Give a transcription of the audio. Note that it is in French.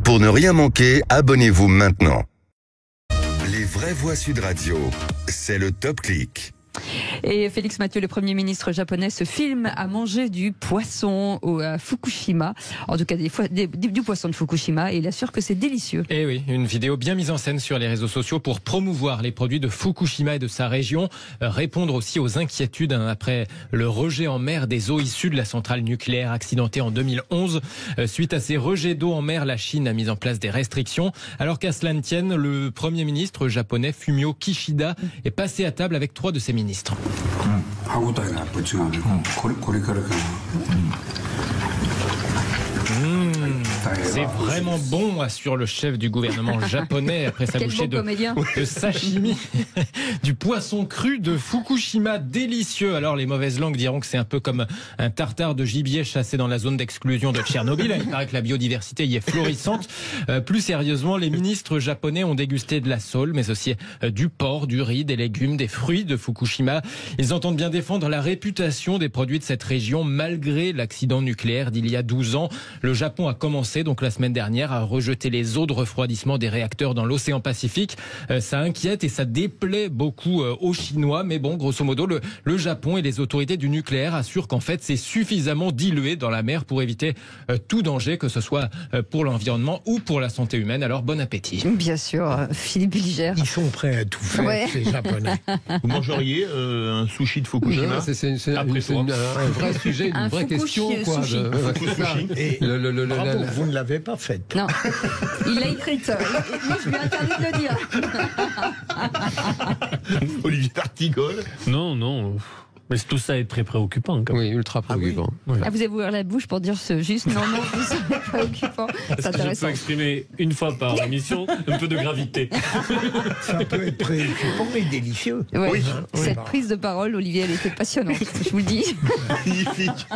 Pour ne rien manquer, abonnez-vous maintenant. Les vraies voix Sud Radio, c'est le Top Clic. Et Félix Mathieu, le Premier ministre japonais, se filme à manger du poisson à Fukushima. En tout cas, du poisson de Fukushima. Et il assure que c'est délicieux. Et oui, une vidéo bien mise en scène sur les réseaux sociaux pour promouvoir les produits de Fukushima et de sa région. Répondre aussi aux inquiétudes après le rejet en mer des eaux issues de la centrale nucléaire accidentée en 2011. Suite à ces rejets d'eau en mer, la Chine a mis en place des restrictions. Alors qu'à cela ne tienne, le Premier ministre japonais Fumio Kishida est passé à table avec 3 de ses ministres. C'est vraiment bon, assure le chef du gouvernement japonais après sa bouchée de sashimi, du poisson cru de Fukushima, délicieux. Alors les mauvaises langues diront que c'est un peu comme un tartare de gibier chassé dans la zone d'exclusion de Tchernobyl. Il paraît que la biodiversité y est florissante. Plus sérieusement, les ministres japonais ont dégusté de la sole, mais aussi du porc, du riz, des légumes, des fruits de Fukushima. Ils entendent bien défendre la réputation des produits de cette région malgré l'accident nucléaire d'il y a 12 ans. Le Japon a commencé donc la semaine dernière à rejeter les eaux de refroidissement des réacteurs dans l'océan Pacifique. Ça inquiète et ça déplaît beaucoup aux Chinois. Mais bon, grosso modo, le Japon et les autorités du nucléaire assurent qu'en fait, c'est suffisamment dilué dans la mer pour éviter tout danger, que ce soit pour l'environnement ou pour la santé humaine. Alors, bon appétit. Bien sûr, Philippe Bilger. Ils sont prêts à tout faire, ces Japonais. Vous mangeriez un sushi de Fukushima? C'est un vrai sujet, une vraie question. Quoi, Bravo, vous ne l'avez pas faite. Non, il l'a écrite. Moi, je lui ai interdit de le dire. Olivier D'Artigol? Non. Mais tout ça est très préoccupant. Quand même. Oui, ultra préoccupant. Ah, oui. Vous avez ouvert la bouche pour dire juste non, c'est préoccupant. C'est Est-ce que je peux exprimer une fois par émission un peu de gravité? Ça peut être préoccupant mais délicieux. Ouais. Oui. Cette prise de parole, Olivier, elle était passionnante, je vous le dis. Magnifique.